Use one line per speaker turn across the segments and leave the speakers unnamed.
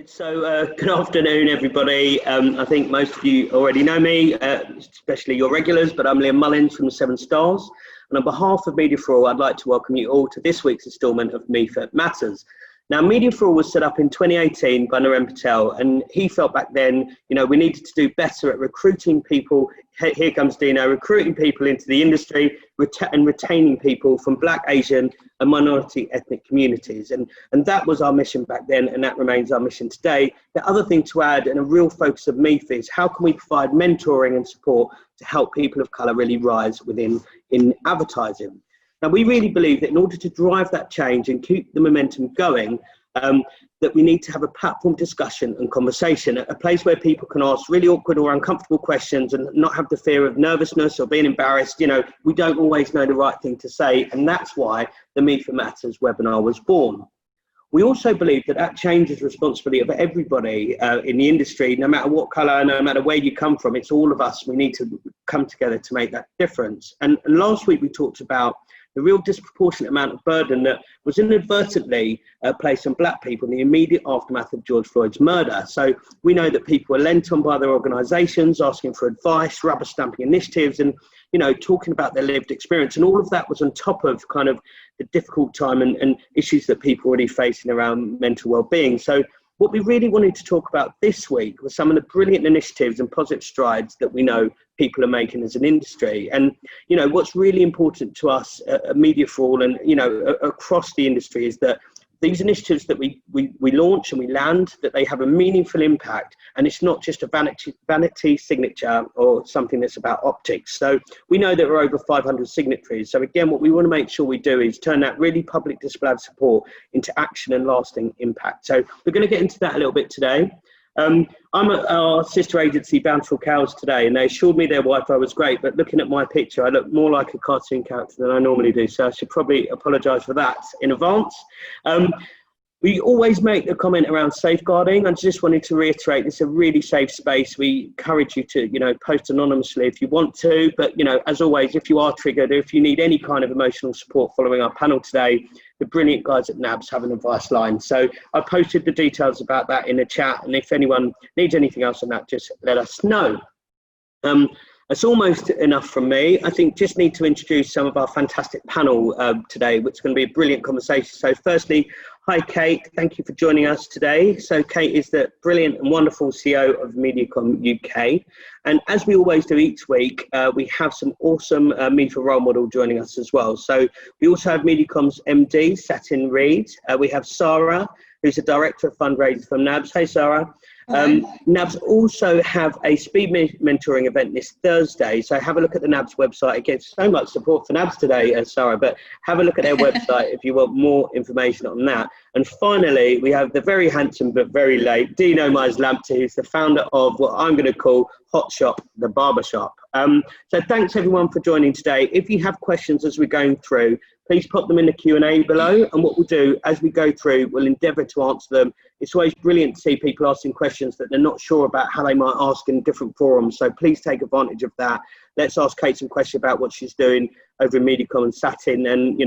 So good afternoon, everybody. I think most of you already know me, especially your regulars, but I'm Liam Mullins from the Seven Stars. And on behalf of Media for All, I'd like to welcome you all to this week's instalment of Media Matters. Now, Media for All was set up in 2018 by Patel, and he felt back then, we needed to do better at recruiting people. Here comes Dino, recruiting people into the industry and retaining people from Black, Asian and minority ethnic communities. And that was our mission back then, and that remains our mission today. The other thing to add, and a real focus of MEFA, is how can we provide mentoring and support to help people of colour really rise in advertising. Now, we really believe that in order to drive that change and keep the momentum going, that we need to have a platform discussion and conversation, a place where people can ask really awkward or uncomfortable questions and not have the fear of nervousness or being embarrassed. We don't always know the right thing to say, and that's why the Me for Matters webinar was born. We also believe that change is responsibility of everybody in the industry, no matter what colour, no matter where you come from. It's all of us. We need to come together to make that difference. And last week we talked about the real disproportionate amount of burden that was inadvertently placed on Black people in the immediate aftermath of George Floyd's murder. So we know that people were lent on by their organisations, asking for advice, rubber stamping initiatives, and talking about their lived experience. And all of that was on top of kind of the difficult time and issues that people were already facing around mental well-being. So what we really wanted to talk about this week was some of the brilliant initiatives and positive strides that we know people are making as an industry. And, what's really important to us at Media for All and, across the industry is that these initiatives that we launch and we land, that they have a meaningful impact, and it's not just a vanity signature or something that's about optics. So we know there are over 500 signatories. So again, what we want to make sure we do is turn that really public display of support into action and lasting impact. So we're going to get into that a little bit today. I'm at our sister agency, Bountiful Cows, today, and they assured me their Wi-Fi was great, but looking at my picture, I look more like a cartoon character than I normally do, so I should probably apologise for that in advance. We always make the comment around safeguarding. I just wanted to reiterate, it's a really safe space. We encourage you to, post anonymously if you want to, but, as always, if you are triggered, or if you need any kind of emotional support following our panel today, the brilliant guys at NABS have an advice line. So I posted the details about that in the chat, and if anyone needs anything else on that, just let us know. That's almost enough from me. I think just need to introduce some of our fantastic panel today, which is going to be a brilliant conversation. So firstly, hi Kate, thank you for joining us today. So Kate is the brilliant and wonderful CEO of MediaCom UK. And as we always do each week, we have some awesome Media role model joining us as well. So we also have MediaCom's MD, Satin, Reid. We have Sara, who's the Director of Fundraising from NABS. Hey Sara. NABS also have a speed mentoring event this Thursday, so have a look at the NABS website. Again, so much support for NABS today, Sarah, but have a look at their website if you want more information on that. And finally, we have the very handsome but very late Dino Myers-Lamptey, who's the founder of what I'm going to call Hot Shop, the Barber Shop. So thanks everyone for joining today. If you have questions as we're going through, please pop them in the Q&A below, and what we'll do as we go through, we'll endeavour to answer them. It's always brilliant to see people asking questions that they're not sure about how they might ask in different forums, so please take advantage of that. Let's ask Kate some questions about what she's doing over in MediaCom and Satin, and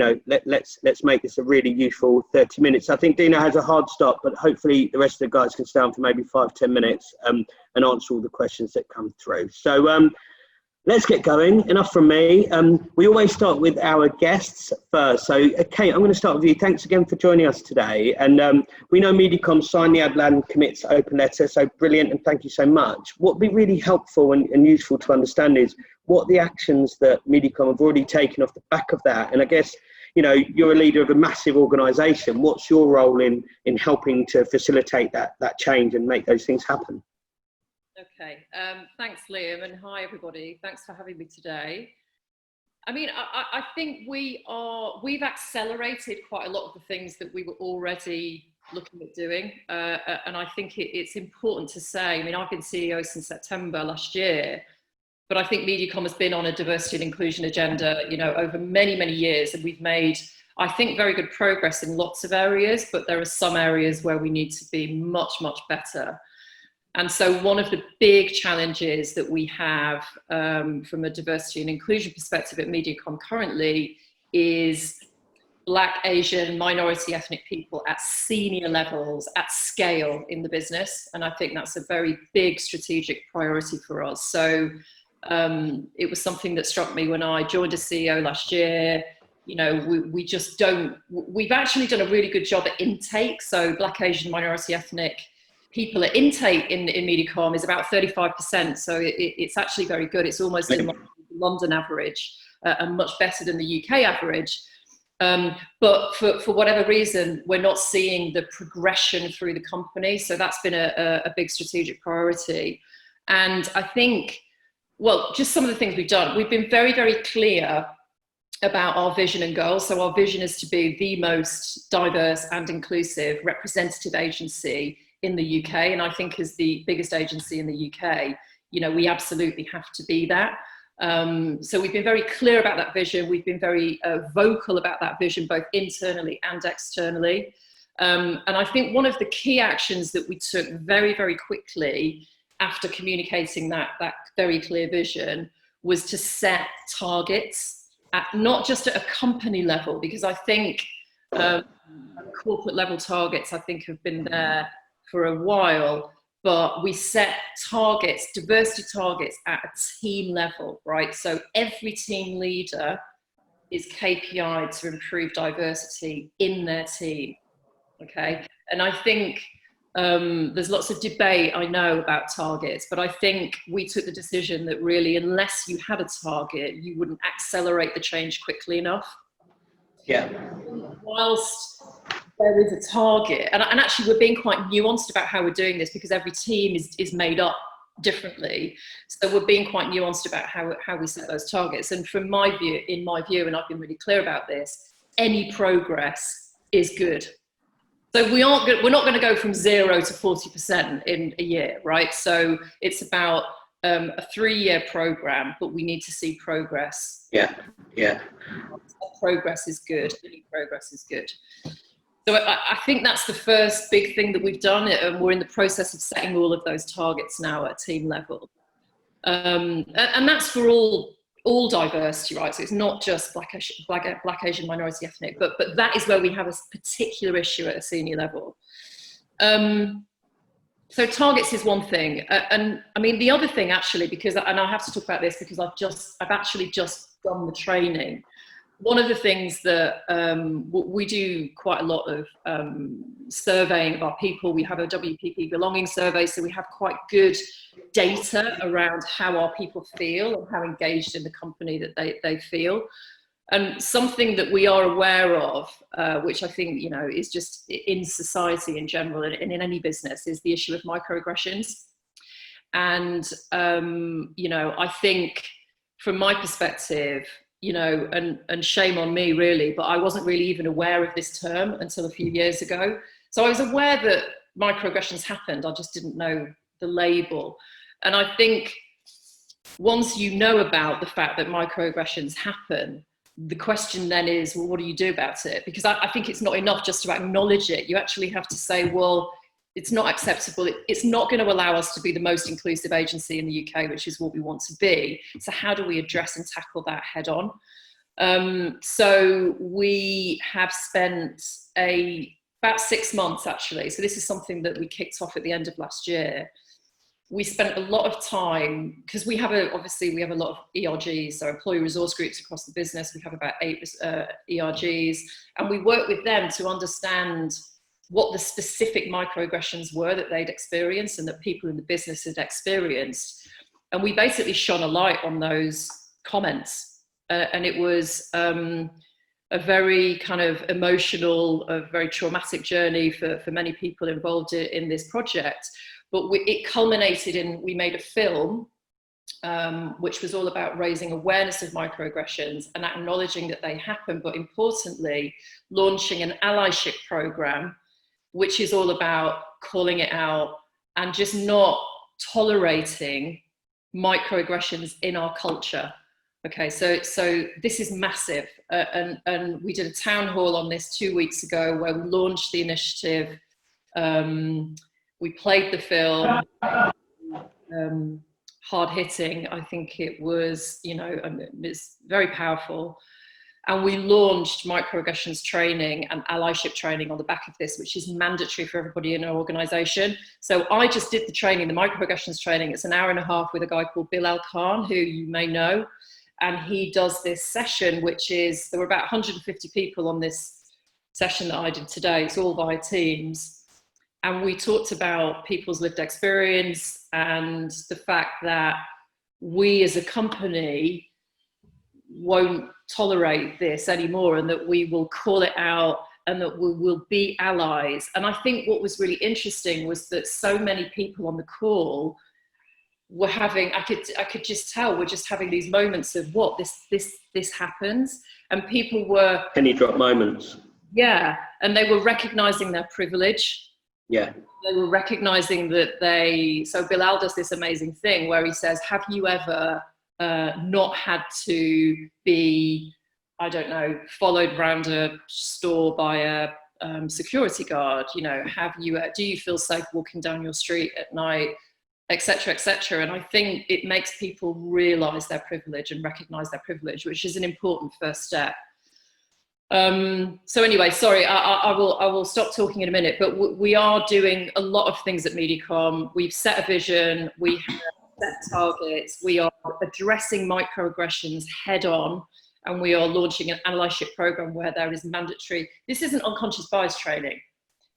let's make this a really useful 30 minutes. I think Dino has a hard stop, but hopefully the rest of the guys can stay on for maybe 5-10 minutes and answer all the questions that come through. So let's get going. Enough from me. We always start with our guests first. So, Kate, I'm going to start with you. Thanks again for joining us today. And we know MediaCom signed the Adland Commits open letter, so brilliant, and thank you so much. What would be really helpful and useful to understand is what the actions that MediaCom have already taken off the back of that. And I guess, you're a leader of a massive organisation. What's your role in helping to facilitate that change and make those things happen?
Okay, thanks Liam, and hi everybody. Thanks for having me today. I mean, I think we've accelerated quite a lot of the things that we were already looking at doing, and I think it's important to say, I mean, I've been CEO since September last year, but I think MediaCom has been on a diversity and inclusion agenda, over many, many years, and we've made, I think, very good progress in lots of areas, but there are some areas where we need to be much, much better. And so one of the big challenges that we have from a diversity and inclusion perspective at MediaCom currently is Black, Asian, minority ethnic people at senior levels, at scale in the business. And I think that's a very big strategic priority for us. So it was something that struck me when I joined as CEO last year. You know, we've actually done a really good job at intake. So Black, Asian, minority ethnic people at intake in MediaCom is about 35%. So it's actually very good. It's almost in line with the London average and much better than the UK average. But for whatever reason, we're not seeing the progression through the company. So that's been a big strategic priority. And I think, well, just some of the things we've done. We've been very, very clear about our vision and goals. So our vision is to be the most diverse and inclusive representative agency in the UK. And I think as the biggest agency in the UK, you know, we absolutely have to be that. So we've been very clear about that vision. We've been very vocal about that vision, both internally and externally. And I think one of the key actions that we took very, very quickly after communicating that very clear vision was to set targets at not just at a company level, because I think corporate level targets, I think, have been there for a while, but we set targets, diversity targets at a team level, right? So every team leader is KPI'd to improve diversity in their team, okay? And I think there's lots of debate, I know, about targets, but I think we took the decision that really, unless you had a target, you wouldn't accelerate the change quickly enough.
Yeah.
Whilst there is a target, and actually we're being quite nuanced about how we're doing this because every team is made up differently. So we're being quite nuanced about how we set those targets. And from my view, and I've been really clear about this, any progress is good. So we're not going to go from 0 to 40% in a year, right? So it's about a 3-year program, but we need to see progress.
Yeah, yeah.
Progress is good. Any progress is good. So I think that's the first big thing that we've done, and we're in the process of setting all of those targets now at team level. And that's for all diversity, right? So it's not just Black, Asian, minority ethnic, but that is where we have a particular issue at a senior level. So targets is one thing. And I mean, the other thing actually, and I have to talk about this because I've actually just done the training. One of the things that we do quite a lot of surveying of our people. We have a WPP belonging survey, so we have quite good data around how our people feel and how engaged in the company that they feel. And something that we are aware of, which I think, you know, is just in society in general and in any business, is the issue of microaggressions. And, you know, I think from my perspective, you know, and shame on me really, but I wasn't really even aware of this term until a few years ago. So I was aware that microaggressions happened, I just didn't know the label. And I think once you know about the fact that microaggressions happen, the question then is, well, what do you do about it? Because I think it's not enough just to acknowledge it. You actually have to say, well, it's not acceptable. It's not going to allow us to be the most inclusive agency in the UK, which is what we want to be. So how do we address and tackle that head on? So we have spent about 6 months actually. So this is something that we kicked off at the end of last year. We spent a lot of time, because obviously we have a lot of ERGs, so employee resource groups across the business. We have about 8 ERGs, and we work with them to understand what the specific microaggressions were that they'd experienced and that people in the business had experienced. And we basically shone a light on those comments. And it was a very kind of emotional, a very traumatic journey for many people involved in this project. But it culminated in, we made a film, which was all about raising awareness of microaggressions and acknowledging that they happen, but importantly, launching an allyship program, which is all about calling it out and just not tolerating microaggressions in our culture. Okay, so this is massive. And we did a town hall on this 2 weeks ago where we launched the initiative. We played the film, hard hitting. I think it was, you know, it's very powerful. And we launched microaggressions training and allyship training on the back of this, which is mandatory for everybody in our organisation. So I just did the training, the microaggressions training. It's an hour and a half with a guy called Bilal Khan, who you may know. And he does this session, which is, there were about 150 people on this session that I did today. It's all via Teams. And we talked about people's lived experience and the fact that we as a company won't tolerate this anymore, and that we will call it out and that we will be allies. And I think what was really interesting was that so many people on the call were having, I could just tell, we're just having these moments of what, this happens, and people were
penny drop moments.
Yeah, and they were recognizing their privilege.
Yeah,
they were recognizing that so Bilal does this amazing thing where he says, have you ever not had to be, I don't know, followed around a store by a security guard? You know, do you feel safe walking down your street at night, etc., etc. And I think it makes people realize their privilege and recognize their privilege, which is an important first step. So anyway, sorry, I will stop talking in a minute, but we are doing a lot of things at MediaCom. We've set a vision, we have set targets, we are addressing microaggressions head on, and we are launching an allyship program where there is mandatory, this isn't unconscious bias training.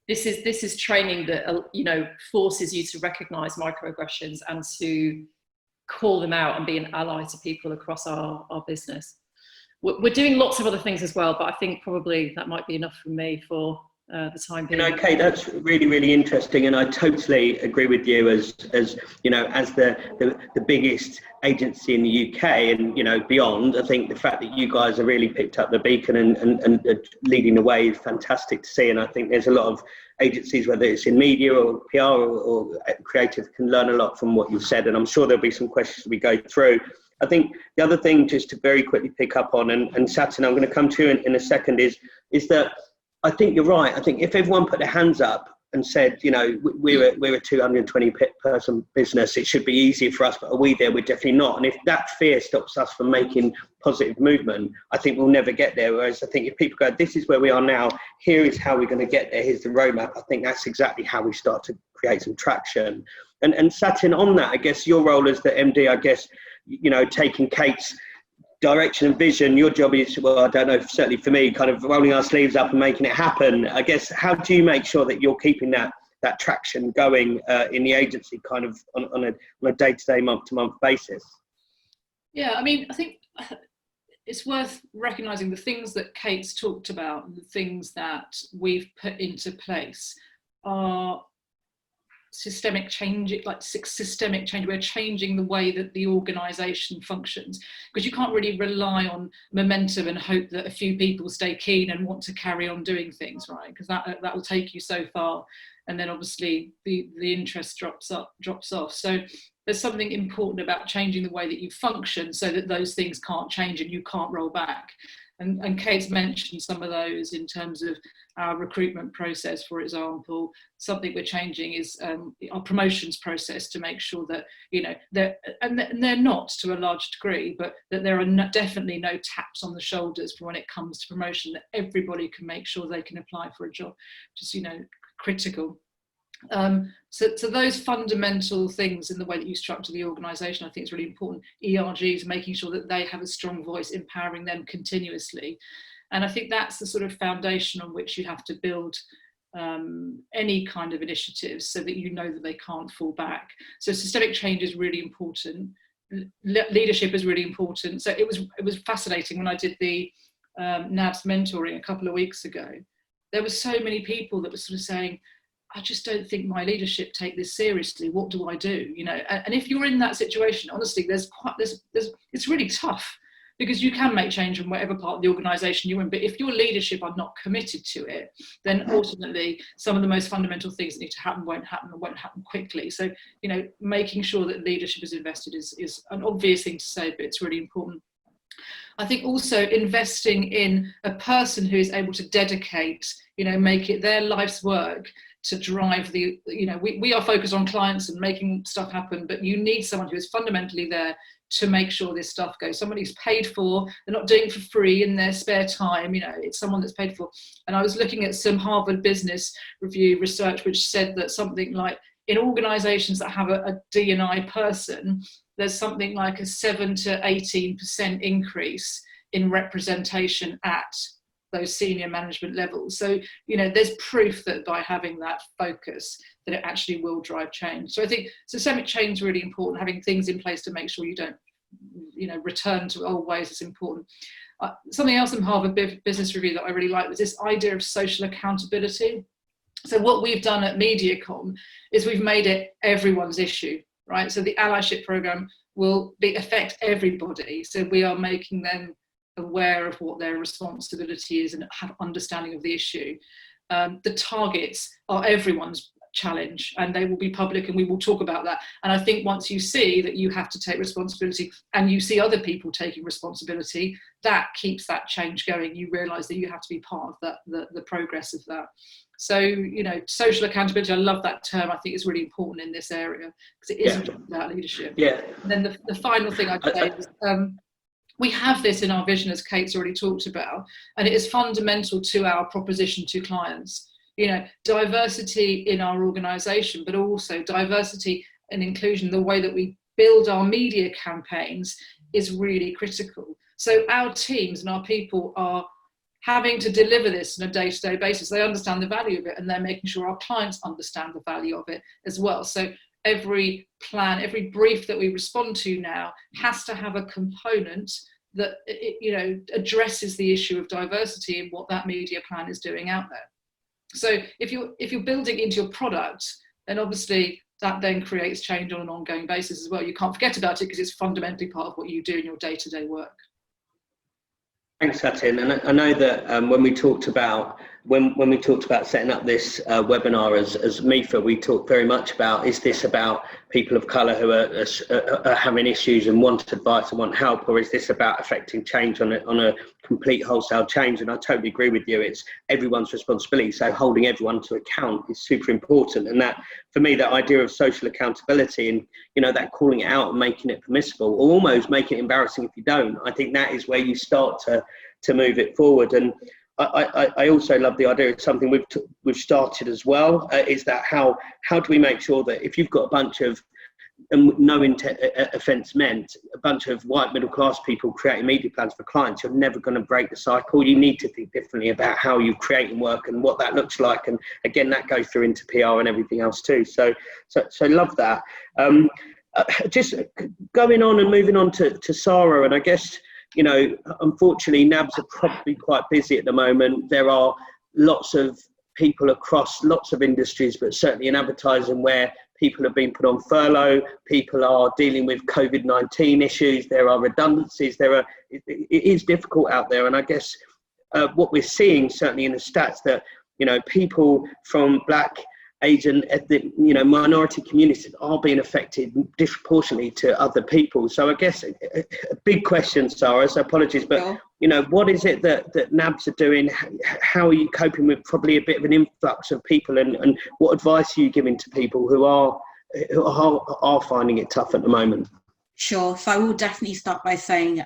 This is training that, you know, forces you to recognize microaggressions and to call them out and be an ally to people across our business. We're doing lots of other things as well, but I think probably that might be enough for me for the time being.
You know, Kate, that's really, really interesting, and I totally agree with you. As you know, as the biggest agency in the UK and, you know, beyond, I think the fact that you guys have really picked up the beacon and leading the way is fantastic to see. And I think there's a lot of agencies, whether it's in media or PR or creative, can learn a lot from what you've said. And I'm sure there'll be some questions we go through. I think the other thing, just to very quickly pick up on, and Satin, I'm going to come to you in a second, is that I think you're right. I think if everyone put their hands up and said, you know, we're a 220 person business, it should be easier for us, but are we there? We're definitely not. And if that fear stops us from making positive movement, I think we'll never get there. Whereas I think if people go, this is where we are now, here is how we're going to get there, here's the roadmap, I think that's exactly how we start to create some traction. And Satin, on that, I guess your role as the MD, I guess, you know, taking Kate's direction and vision, your job is, well, I don't know, certainly for me, kind of rolling our sleeves up and making it happen. I guess, how do you make sure that you're keeping that traction going in the agency, kind of on a day-to-day, month-to-month basis?
Yeah, I mean, I think it's worth recognising the things that Kate's talked about and the things that we've put into place are systemic change. We're changing the way that the organisation functions, because you can't really rely on momentum and hope that a few people stay keen and want to carry on doing things, right? Because that will take you so far, and then obviously the interest drops off. So there's something important about changing the way that you function so that those things can't change and you can't roll back. And Kate's mentioned some of those in terms of our recruitment process, for example. Something we're changing is our promotions process to make sure that, you know, they're not to a large degree, but that there are definitely no taps on the shoulders for when it comes to promotion, that everybody can make sure they can apply for a job, just, you know, critical. So those fundamental things in the way that you structure the organisation, I think is really important. ERGs, making sure that they have a strong voice, empowering them continuously. And I think that's the sort of foundation on which you have to build any kind of initiatives, so that you know that they can't fall back. So systemic change is really important. Leadership is really important. So it was fascinating when I did the NABS mentoring a couple of weeks ago. There were so many people that were sort of saying, I just don't think my leadership take this seriously. What do I do? You know, and if you're in that situation, honestly, it's really tough, because you can make change from whatever part of the organisation you're in. But if your leadership are not committed to it, then ultimately some of the most fundamental things that need to happen won't happen quickly. So, you know, making sure that leadership is invested is an obvious thing to say, but it's really important. I think also investing in a person who is able to dedicate, you know, make it their life's work to drive the, you know, we are focused on clients and making stuff happen, but you need someone who is fundamentally there to make sure this stuff goes. Somebody who's paid for, they're not doing it for free in their spare time, you know, it's someone that's paid for. And I was looking at some Harvard Business Review research which said that something like in organisations that have a D&I person, there's something like a 7 to 18% increase in representation at those senior management levels. So, you know, there's proof that by having that focus, that it actually will drive change. So I think systemic change is really important. Having things in place to make sure you don't, you know, return to old ways is important. Something else in Harvard Business Review that I really like was this idea of social accountability. So what we've done at MediaCom is we've made it everyone's issue, right? So the allyship program will affect everybody. So we are making them aware of what their responsibility is and have understanding of the issue. The targets are everyone's challenge and they will be public and we will talk about that. And I think once you see that you have to take responsibility and you see other people taking responsibility, that keeps that change going. You realise that you have to be part of that, the progress of that. So, you know, social accountability, I love that term. I think it's really important in this area because it isn't just about leadership. Yeah. And then the final thing I'd say is we have this in our vision, as Kate's already talked about, and it is fundamental to our proposition to clients. You know, diversity in our organisation, but also diversity and inclusion, the way that we build our media campaigns is really critical. So our teams and our people are having to deliver this on a day-to-day basis. They understand the value of it and they're making sure our clients understand the value of it as well. So every plan, every brief that we respond to now has to have a component that, you know, addresses the issue of diversity and what that media plan is doing out there. So if you're building into your product, then obviously that then creates change on an ongoing basis as well. You can't forget about it because it's fundamentally part of what you do in your day-to-day work.
Thanks, Satin. And I know that when we talked about setting up this webinar as MIFA, we talked very much about, is this about people of colour who are having issues and want advice and want help, or is this about affecting change on a complete wholesale change? And I totally agree with you. It's everyone's responsibility. So holding everyone to account is super important. And that, for me, that idea of social accountability and, you know, that calling it out and making it permissible, or almost making it embarrassing if you don't, I think that is where you start to move it forward. And I also love the idea of something we've started as well, is that how do we make sure that if you've got a bunch of, no offence meant, a bunch of white middle class people creating media plans for clients, you're never going to break the cycle. You need to think differently about how you create and work and what that looks like. And again, that goes through into PR and everything else too. So love that. Just going on and moving on to Sara, and I guess, you know, unfortunately, NABS are probably quite busy at the moment. There are lots of people across lots of industries, but certainly in advertising where people have been put on furlough, people are dealing with COVID-19 issues, there are redundancies, it is difficult out there. And I guess what we're seeing certainly in the stats that, you know, people from Black, Asian, ethnic, you know, minority communities are being affected disproportionately to other people. So I guess a big question, Sara, so apologies, but, you know, what is it that NABS are doing? How are you coping with probably a bit of an influx of people, and what advice are you giving to people who are finding it tough at the moment?
Sure. So I will definitely start by saying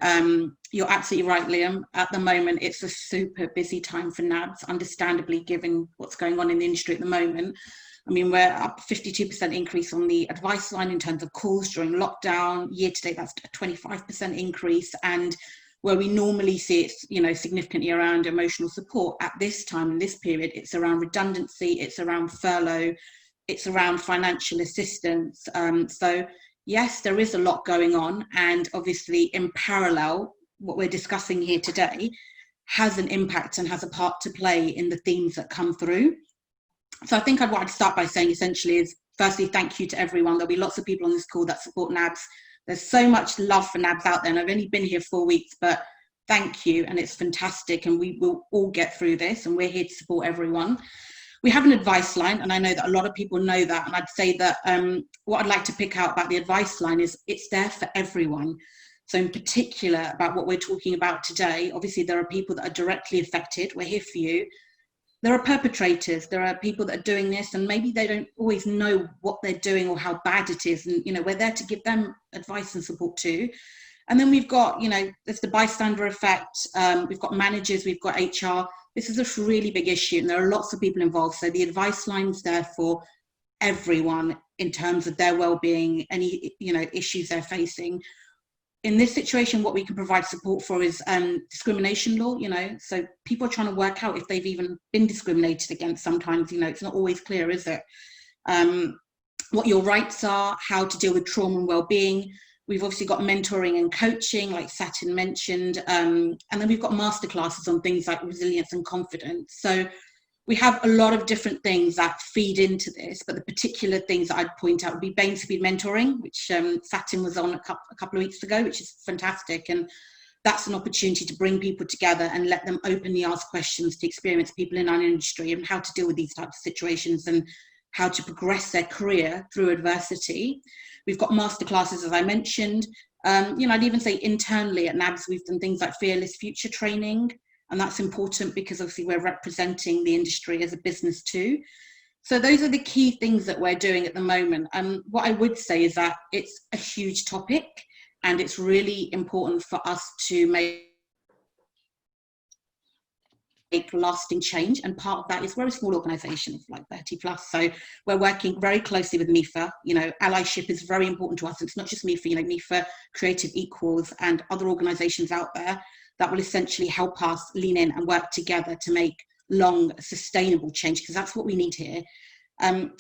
you're absolutely right, Liam. At the moment, it's a super busy time for NABS, understandably, given what's going on in the industry at the moment. I mean, we're up 52% increase on the advice line in terms of calls during lockdown. Year to date, that's a 25% increase. And where we normally see it, you know, significantly around emotional support, at this time, in this period, it's around redundancy, it's around furlough, it's around financial assistance. So yes, there is a lot going on, and obviously in parallel, what we're discussing here today has an impact and has a part to play in the themes that come through. So I think what I'd start by saying essentially is, firstly, thank you to everyone. There'll be lots of people on this call that support NABS. There's so much love for NABS out there, and I've only been here 4 weeks, but thank you, and it's fantastic, and we will all get through this, and we're here to support everyone. We have an advice line, and I know that a lot of people know that, and I'd say that what I'd like to pick out about the advice line is it's there for everyone. So in particular, about what we're talking about today, obviously there are people that are directly affected. We're here for you. there are perpetrators, there are people that are doing this, and maybe they don't always know what they're doing or how bad it is. And, you know, we're there to give them advice and support too. And then we've got, you know, there's the bystander effect. We've got managers, we've got HR. This is a really big issue, and there are lots of people involved. So the advice line's there for everyone in terms of their well-being, any, you know, issues they're facing. In this situation, what we can provide support for is discrimination law, you know, so people are trying to work out if they've even been discriminated against sometimes, you know, it's not always clear, is it? What your rights are, how to deal with trauma and well-being. We've obviously got mentoring and coaching, like Satin mentioned, and then we've got masterclasses on things like resilience and confidence. So we have a lot of different things that feed into this, but the particular things that I'd point out would be brain speed mentoring, which Satin was on a couple of weeks ago, which is fantastic. And that's an opportunity to bring people together and let them openly ask questions to experienced people in our industry and how to deal with these types of situations and how to progress their career through adversity. We've got masterclasses, as I mentioned. You know, I'd even say internally at NABS, we've done things like fearless future training. And that's important because obviously we're representing the industry as a business too. So those are the key things that we're doing at the moment. What I would say is that it's a huge topic and it's really important for us to make lasting change. And part of that is we're a small organisation of like 30 plus. So we're working very closely with MIFA. You know, allyship is very important to us. It's not just MIFA, you know, MIFA, Creative Equals and other organisations out there that will essentially help us lean in and work together to make long, sustainable change, because that's what we need here.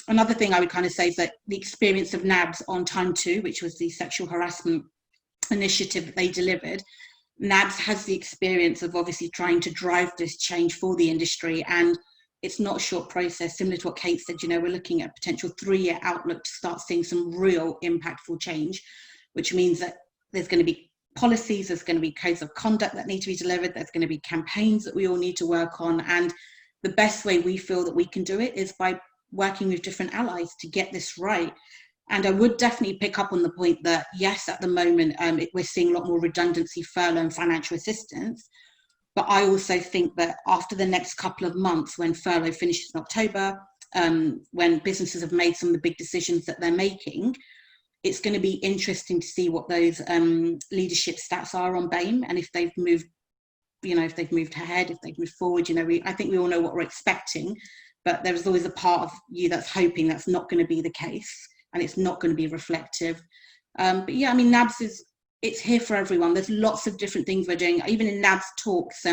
Another thing I would kind of say is that the experience of NABS on Time 2, which was the sexual harassment initiative that they delivered, NABS has the experience of obviously trying to drive this change for the industry, and it's not a short process. Similar to what Kate said, you know, we're looking at a potential 3-year outlook to start seeing some real impactful change, which means that there's going to be policies, there's going to be codes of conduct that need to be delivered, there's going to be campaigns that we all need to work on, and the best way we feel that we can do it is by working with different allies to get this right. And I would definitely pick up on the point that yes, at the moment we're seeing a lot more redundancy, furlough and financial assistance, but I also think that after the next couple of months, when furlough finishes in October, when businesses have made some of the big decisions that they're making, it's going to be interesting to see what those leadership stats are on BAME, and if they've moved, you know, if they've moved ahead, if they've moved forward. You know, I think we all know what we're expecting, but there's always a part of you that's hoping that's not going to be the case and it's not going to be reflective. But yeah, I mean, NABS it's here for everyone. There's lots of different things we're doing, even in NABS talks.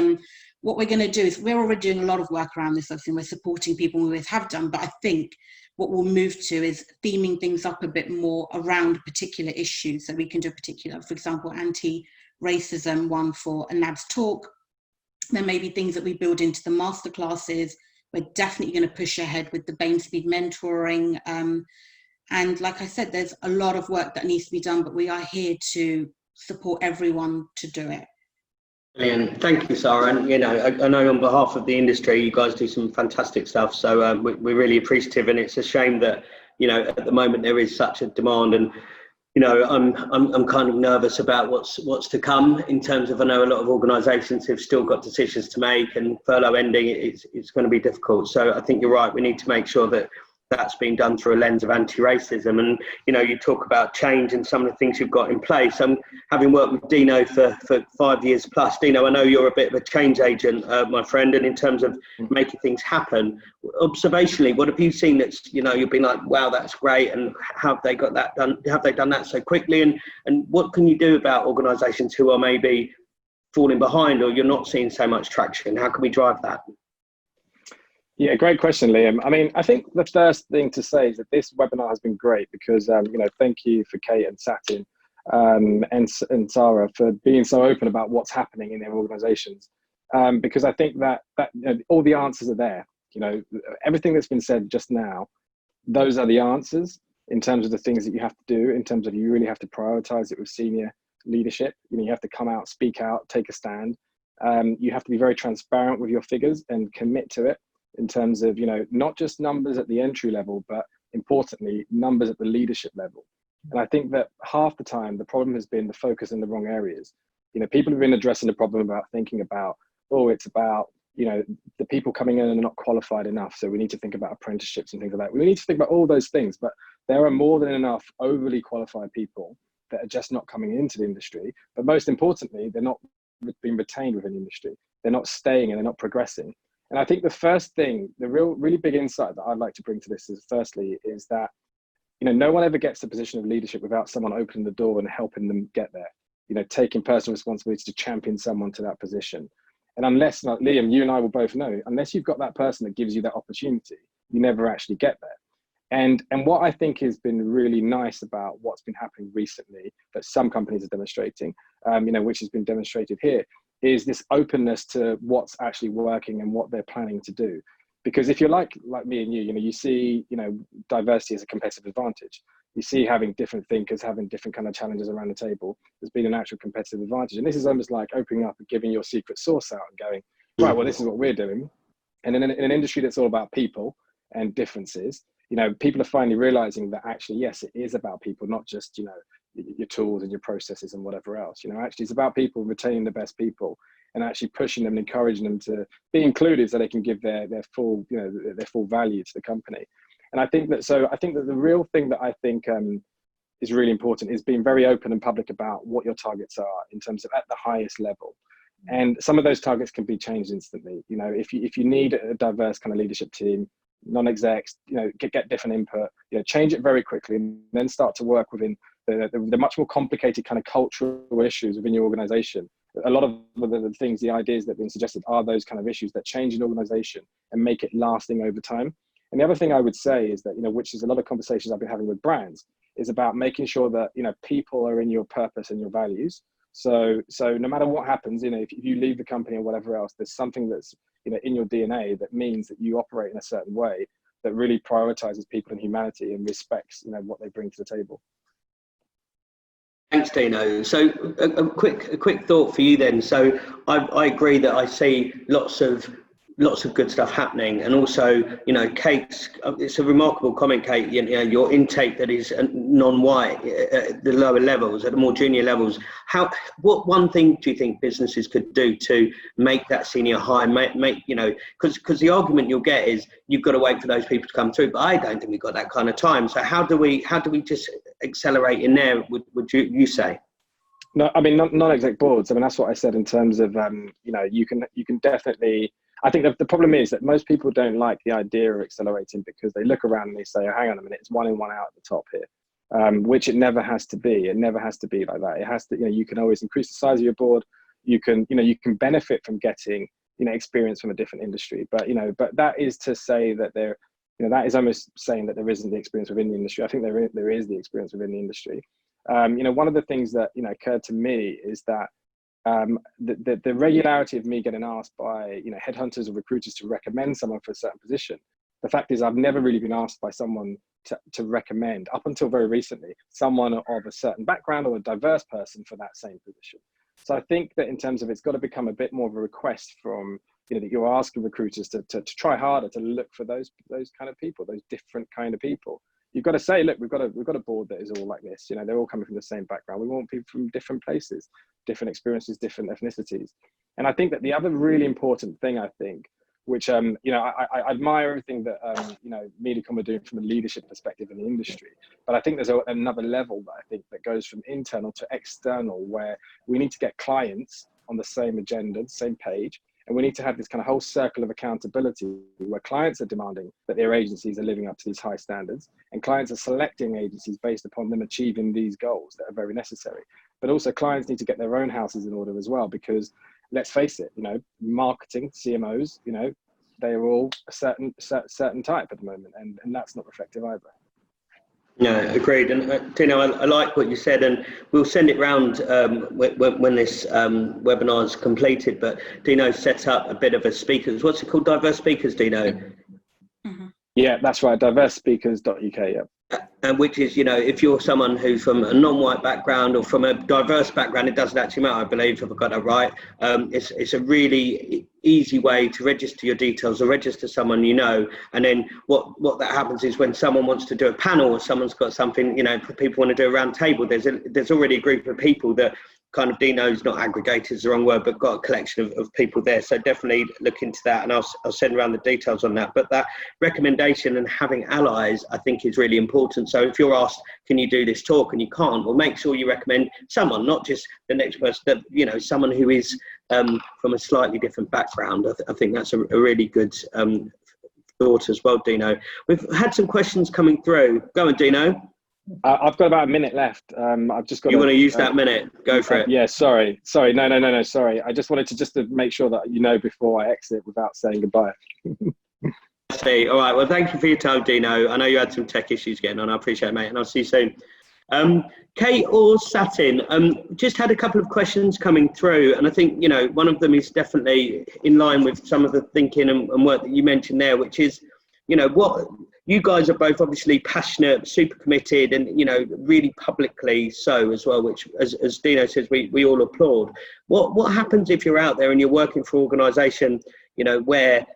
What we're going to do is we're already doing a lot of work around this, obviously, we're supporting people, we always have done, but I think what we'll move to is theming things up a bit more around particular issues. So we can do a particular, for example, anti-racism one for a NABS talk. There may be things that we build into the masterclasses. We're definitely going to push ahead with the BAME speed mentoring. And like I said, there's a lot of work that needs to be done, but we are here to support everyone to do it.
Brilliant. Thank you, Sara. And you know, I know on behalf of the industry, you guys do some fantastic stuff. So we're really appreciative, and it's a shame that, you know, at the moment there is such a demand, and you know, I'm kind of nervous about what's to come in terms of, I know a lot of organisations have still got decisions to make, and furlough ending, it's going to be difficult. So I think you're right. We need to make sure that that's being done through a lens of anti-racism. And you know, you talk about change and some of the things you've got in place. Having worked with Dino for 5 years plus, Dino, I know you're a bit of a change agent, my friend, and in terms of making things happen, observationally, what have you seen that's, you know, you've been like, wow, that's great, and how have they got that done? Have they done that so quickly? And what can you do about organisations who are maybe falling behind, or you're not seeing so much traction? How can we drive that?
Yeah, great question, Liam. I mean, I think the first thing to say is that this webinar has been great because, you know, thank you for Kate and Satin and Sara for being so open about what's happening in their organisations. Because I think that you know, all the answers are there. You know, everything that's been said just now, those are the answers in terms of the things that you have to do, in terms of you really have to prioritise it with senior leadership. You know, you have to come out, speak out, take a stand. You have to be very transparent with your figures and commit to it, in terms of, you know, not just numbers at the entry level, but importantly, numbers at the leadership level. And I think that half the time, the problem has been the focus in the wrong areas. You know, people have been addressing the problem about thinking about, oh, it's about, you know, the people coming in are not qualified enough. So we need to think about apprenticeships and things like that. We need to think about all those things, but there are more than enough overly qualified people that are just not coming into the industry. But most importantly, they're not being retained within the industry. They're not staying and they're not progressing. And I think the first thing, the really big insight that I'd like to bring to this is, firstly, is that, you know, no one ever gets to a position of leadership without someone opening the door and helping them get there. You know, taking personal responsibility to champion someone to that position. And unless, like Liam, you and I will both know, unless you've got that person that gives you that opportunity, you never actually get there. And what I think has been really nice about what's been happening recently, that some companies are demonstrating, you know, which has been demonstrated here, is this openness to what's actually working and what they're planning to do. Because if you're like me and you know, you see, you know, diversity as a competitive advantage. You see having different thinkers, having different kind of challenges around the table has been an actual competitive advantage. And this is almost like opening up and giving your secret sauce out and going, right, well, this is what we're doing. And in an industry that's all about people and differences, you know, people are finally realizing that actually, yes, it is about people, not just, you know, your tools and your processes and whatever else. You know, actually it's about people, retaining the best people and actually pushing them and encouraging them to be included so they can give their full, you know, their full value to the company. And I think that the real thing that I think is really important is being very open and public about what your targets are in terms of at the highest level. And some of those targets can be changed instantly. You know, if you need a diverse kind of leadership team, non-execs, you know, get different input, you know, change it very quickly and then start to work within the much more complicated kind of cultural issues within your organization. A lot of the things, the ideas that have been suggested are those kind of issues that change an organization and make it lasting over time. And the other thing I would say is that, you know, which is a lot of conversations I've been having with brands, is about making sure that, you know, people are in your purpose and your values. So no matter what happens, you know, if you leave the company or whatever else, there's something that's, you know, in your DNA that means that you operate in a certain way that really prioritizes people and humanity and respects, you know, what they bring to the table.
Thanks, Dino. So a quick thought for you then. So I agree that I see lots of good stuff happening, and also, you know, Kate's, it's a remarkable comment, Kate, you know, your intake that is non-white at the lower levels, at the more junior levels. What one thing do you think businesses could do to make that senior hire, make you know, because the argument you'll get is you've got to wait for those people to come through, but I don't think we've got that kind of time. So how do we just accelerate in there, would you say?
No, I mean, non-exec boards, I mean, that's what I said in terms of, you know, you can definitely, I think the problem is that most people don't like the idea of accelerating because they look around and they say, oh, hang on a minute, it's 1 in 1 out at the top here, which it never has to be. It never has to be like that. It has to, you know, you can always increase the size of your board. You can benefit from getting, you know, experience from a different industry. But, you know, but that is to say that there, you know, that is almost saying that there isn't the experience within the industry. I think there is the experience within the industry. You know, one of the things that, you know, occurred to me is that the regularity of me getting asked by, you know, headhunters or recruiters to recommend someone for a certain position. The fact is I've never really been asked by someone to recommend, up until very recently, someone of a certain background or a diverse person for that same position. So I think that in terms of, it's got to become a bit more of a request from, you know, that you're asking recruiters to try harder to look for those kind of people, those different kind of people. You've got to say, look, we've got a board that is all like this. You know, they're all coming from the same background. We want people from different places, different experiences, different ethnicities. And I think that the other really important thing, I think, which, you know, I admire everything that, you know, MediaCom are doing from a leadership perspective in the industry. But I think there's another level that I think that goes from internal to external, where we need to get clients on the same agenda, the same page. And we need to have this kind of whole circle of accountability where clients are demanding that their agencies are living up to these high standards, and clients are selecting agencies based upon them achieving these goals that are very necessary. But also clients need to get their own houses in order as well, because let's face it, you know, marketing, CMOs, you know, they are all a certain type at the moment, and that's not reflective either.
No, agreed. And Dino, I like what you said, and we'll send it round when this webinar is completed. But Dino set up a bit of a speakers. What's it called? Diverse Speakers, Dino.
Mm-hmm.
Yeah, that's right. Diversespeakers.uk. Yeah.
And which is, you know, if you're someone who's from a non-white background or from a diverse background, it doesn't actually matter, I believe, if I've got that right. It's a really easy way to register your details or register someone you know. And then what that happens is when someone wants to do a panel or someone's got something, you know, people want to do a round table, there's already a group of people that kind of Dino's not aggregated is the wrong word, but got a collection of people there. So definitely look into that, and I'll send around the details on that. But that recommendation and having allies, I think, is really important. So if you're asked, can you do this talk, and you can't, well, make sure you recommend someone, not just the next person, but, you know, someone who is from a slightly different background. I think that's a really good thought as well, Dino. We've had some questions coming through. Go on, Dino.
I've got about a minute left. I've just got.
You want to use that minute? Go for it.
Yeah. Sorry. No. Sorry. I just wanted to make sure that you know before I exit without saying goodbye.
I see. All right. Well, thank you for your time, Dino. I know you had some tech issues getting on. I appreciate it, mate, and I'll see you soon. Kate or Satin, just had a couple of questions coming through, and I think, you know, one of them is definitely in line with some of the thinking and work that you mentioned there, which is, you know, what you guys are both obviously passionate, super committed, and, you know, really publicly so as well, which, as Dino says, we all applaud. What happens if you're out there and you're working for an organisation, you know, where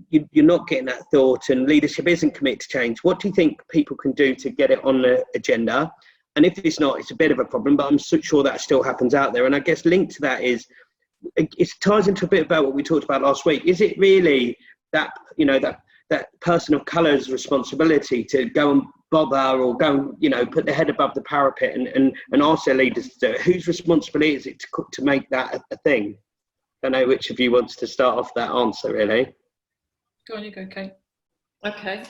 you're not getting that thought and leadership isn't committed to change? What do you think people can do to get it on the agenda? And if it's not, it's a bit of a problem, but I'm sure that still happens out there. And I guess linked to that is, it ties into a bit about what we talked about last week. Is it really that, you know, that person of colour's responsibility to go and bother or go and, you know, put their head above the parapet and ask their leaders to do it? Whose responsibility is it to make that a thing? I don't know which of you wants to start off that answer, really.
Go on, you go, Kate.
Okay.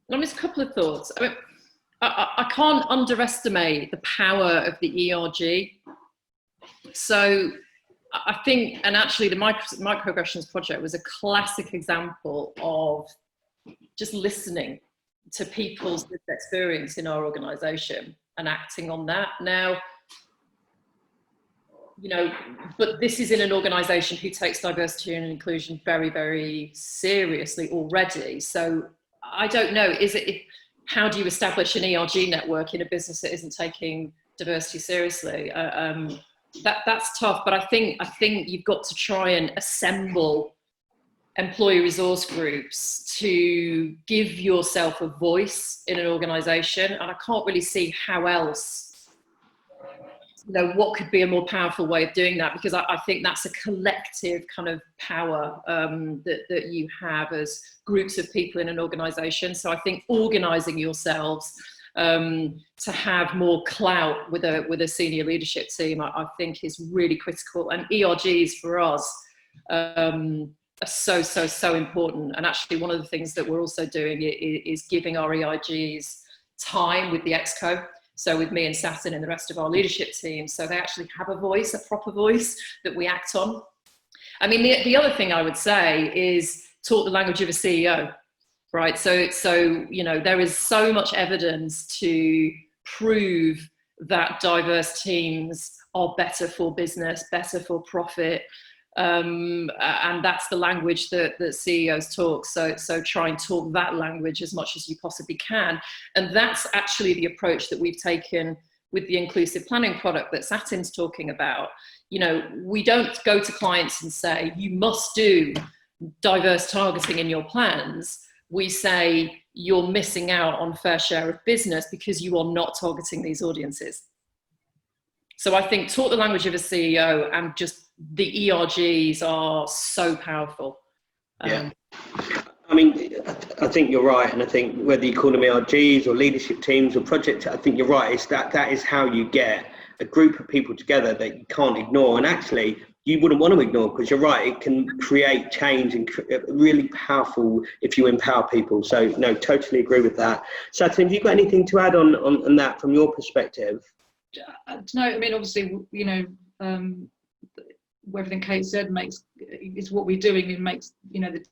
There's a couple of thoughts. I mean, I can't underestimate the power of the ERG. So I think, and actually the microaggressions project was a classic example of just listening to people's lived experience in our organisation and acting on that. Now, you know, but this is in an organisation who takes diversity and inclusion very, very seriously already. So I don't know, how do you establish an ERG network in a business that isn't taking diversity seriously? That's tough, but I think you've got to try and assemble employee resource groups to give yourself a voice in an organisation, and I can't really see how else, you know, what could be a more powerful way of doing that, because I think that's a collective kind of power that you have as groups of people in an organisation. So I think organising yourselves to have more clout with a senior leadership team, I think is really critical. And ERGs for us are so important. And actually one of the things that we're also doing is giving our ERGs time with the ExCo. So with me and Satin and the rest of our leadership team, so they actually have a voice, a proper voice that we act on. I mean, the other thing I would say is talk the language of a CEO, right? So you know, there is so much evidence to prove that diverse teams are better for business, better for profit, and that's the language that CEOs talk. So try and talk that language as much as you possibly can. And that's actually the approach that we've taken with the inclusive planning product that Satin's talking about. You know, we don't go to clients and say, you must do diverse targeting in your plans. We say, you're missing out on fair share of business because you are not targeting these audiences. So I think talk the language of a CEO, and just the ERGs are so powerful.
Yeah. I mean, I think you're right. And I think whether you call them ERGs or leadership teams or projects, I think you're right. It's that is how you get a group of people together that you can't ignore. And actually, you wouldn't want to ignore, because you're right, it can create change and really powerful if you empower people. So, no, totally agree with that. Satin, have you got anything to add on that from your perspective?
No, I mean, obviously, you know, everything Kate said is what we're doing, and makes, you know, the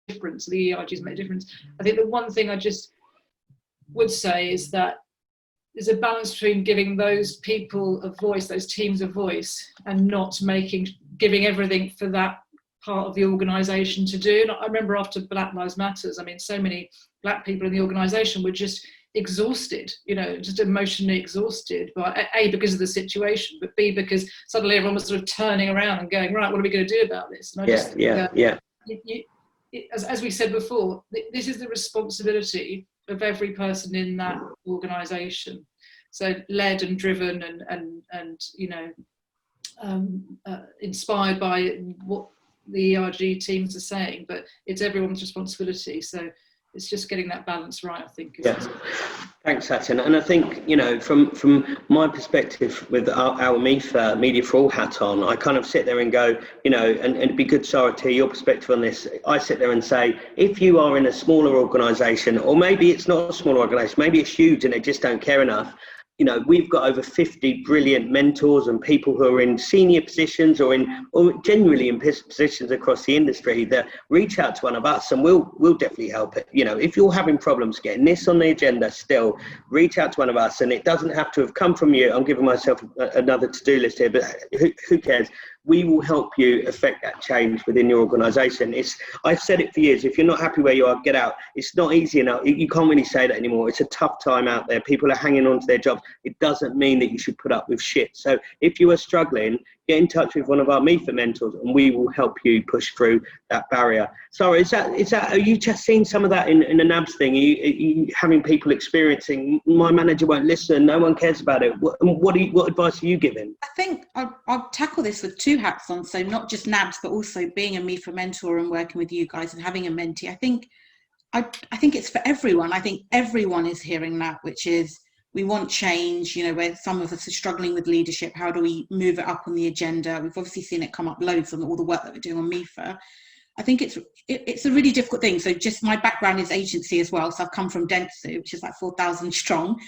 difference. The ERGs make a difference. I think the one thing I just would say is that there's a balance between giving those people a voice, those teams a voice, and not giving everything for that part of the organisation to do. And I remember after Black Lives Matters, I mean, so many black people in the organisation were just exhausted, you know, just emotionally exhausted, but A, because of the situation, but B, because suddenly everyone was sort of turning around and going, right, what are we going to do about this? And as we said before, this is the responsibility of every person in that organisation. So led and driven and you know, inspired by what the ERG teams are saying, but it's everyone's responsibility. So it's just getting that balance right, I think.
Yeah. Thanks, Satin. And I think, you know, from my perspective with our MIFA, Media for All hat on, I kind of sit there and go, you know, and it'd be good, Sara, to hear your perspective on this. I sit there and say, if you are in a smaller organisation, or maybe it's not a small organisation, maybe it's huge and they just don't care enough, you know, we've got over 50 brilliant mentors and people who are in senior positions or generally in positions across the industry that reach out to one of us, and we'll definitely help it. You know, if you're having problems getting this on the agenda, still reach out to one of us, and it doesn't have to have come from you. I'm giving myself another to-do list here, but who cares? We will help you affect that change within your organisation. I've said it for years, if you're not happy where you are, get out. It's not easy enough. You can't really say that anymore. It's a tough time out there. People are hanging on to their jobs. It doesn't mean that you should put up with shit. So if you are struggling, get in touch with one of our MIFA mentors and we will help you push through that barrier. Sorry, are you just seeing some of that in the NABS thing? Are you having people experiencing, my manager won't listen, no one cares about it? What advice are you giving?
I think I'll tackle this with two hats on. So not just NABS, but also being a MIFA mentor and working with you guys and having a mentee. I think it's for everyone. I think everyone is hearing that, which is, we want change, you know, where some of us are struggling with leadership. How do we move it up on the agenda? We've obviously seen it come up loads on all the work that we're doing on MIFA. I think it's a really difficult thing. So just my background is agency as well. So I've come from Dentsu, which is like 4,000 strong,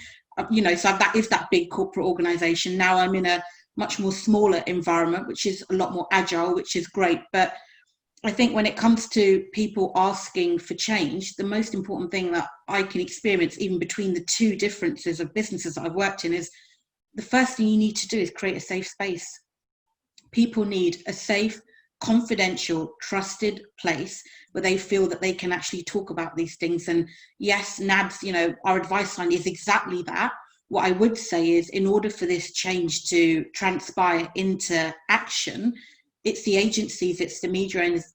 you know, so that is that big corporate organization. Now I'm in a much more smaller environment, which is a lot more agile, which is great. But I think when it comes to people asking for change, the most important thing that I can experience, even between the two differences of businesses that I've worked in, is the first thing you need to do is create a safe space. People need a safe, confidential, trusted place where they feel that they can actually talk about these things. And yes, NABS, you know, our advice line is exactly that. What I would say is, in order for this change to transpire into action, it's the agencies, it's the media owners,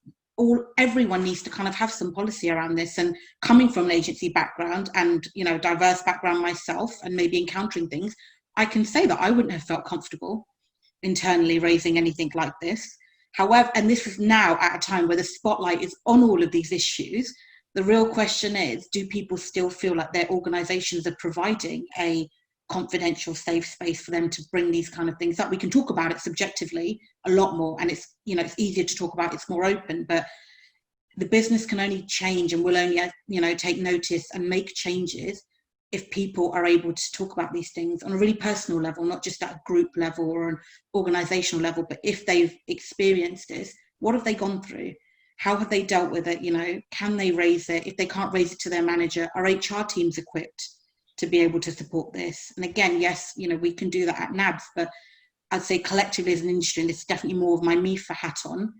everyone needs to kind of have some policy around this. And coming from an agency background and, you know, diverse background myself and maybe encountering things, I can say that I wouldn't have felt comfortable internally raising anything like this. However, and this is now at a time where the spotlight is on all of these issues. The real question is, do people still feel like their organizations are providing a confidential, safe space for them to bring these kind of things up? We can talk about it subjectively a lot more, and it's, you know, it's easier to talk about, it's more open, but the business can only change and will only, you know, take notice and make changes if people are able to talk about these things on a really personal level, not just at a group level or an organizational level, but if they've experienced this, what have they gone through? How have they dealt with it? You know, can they raise it? If they can't raise it to their manager, are HR teams equipped to be able to support this? And again, yes, you know, we can do that at NABS, but I'd say collectively as an industry, and it's definitely more of my MIFA hat on,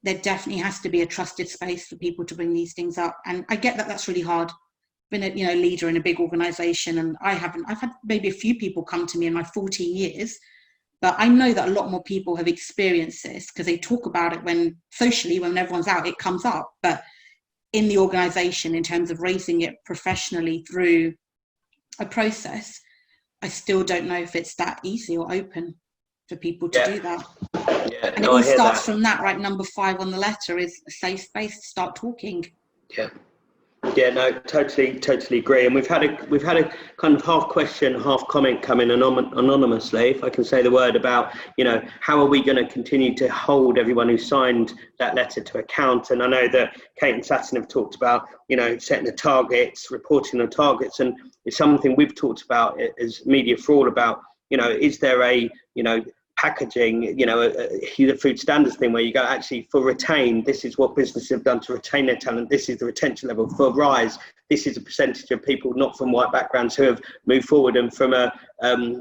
there definitely has to be a trusted space for people to bring these things up. And I get that that's really hard. Been a, you know, leader in a big organization, and I've had maybe a few people come to me in my 14 years, but I know that a lot more people have experienced this because they talk about it when socially, when everyone's out, it comes up. But in the organization, in terms of raising it professionally through a process, I still don't know if it's that easy or open for people to do that.
Yeah,
and it all starts from that, right? Number 5 on the letter is a safe space to start talking.
Yeah, no, totally agree. And we've had a kind of half question, half comment come in anonymously, if I can say the word, about, you know, how are we going to continue to hold everyone who signed that letter to account? And I know that Kate and Satin have talked about, you know, setting the targets, reporting the targets, and it's something we've talked about as Media for All about, you know, is there a, you know, packaging, you know, the food standards thing where you go, actually, for retain, this is what businesses have done to retain their talent, this is the retention level. For rise, this is a percentage of people not from white backgrounds who have moved forward, and from a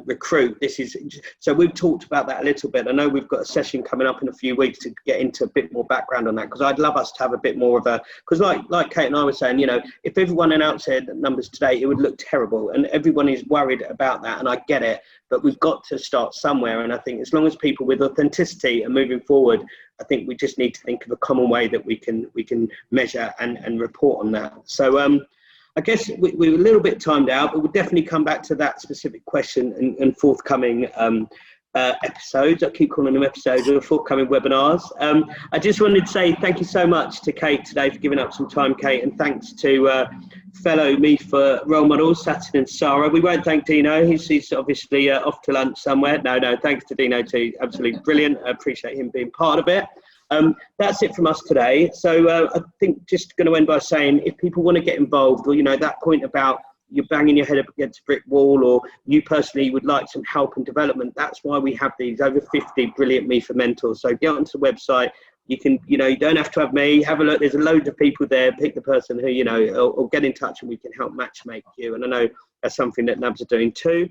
recruit, this is. So we've talked about that a little bit. I know we've got a session coming up in a few weeks to get into a bit more background on that, because I'd love us to have a bit more of a, because like Kate and I were saying, you know, if everyone announced their numbers today, it would look terrible, and everyone is worried about that, and I get it, but we've got to start somewhere. And I think as long as people with authenticity are moving forward, I think we just need to think of a common way that we can measure and report on that. So I guess we're a little bit timed out, but we'll definitely come back to that specific question and forthcoming episodes. I keep calling them episodes, or forthcoming webinars. I just wanted to say thank you so much to Kate today for giving up some time, Kate, and thanks to fellow for role models, Satin and Sara. We won't thank Dino, he's obviously off to lunch somewhere. No, thanks to Dino too, absolutely brilliant. I appreciate him being part of it. That's it from us today. So I think just going to end by saying, if people want to get involved, or that point about you're banging your head up against a brick wall, or you personally would like some help and development, that's why we have these over 50 brilliant MIFA mentors. So get onto the website. You can, you don't have to have me. Have a look. There's a load of people there. Pick the person who, or get in touch and we can help matchmake you. And I know that's something that NABS are doing too.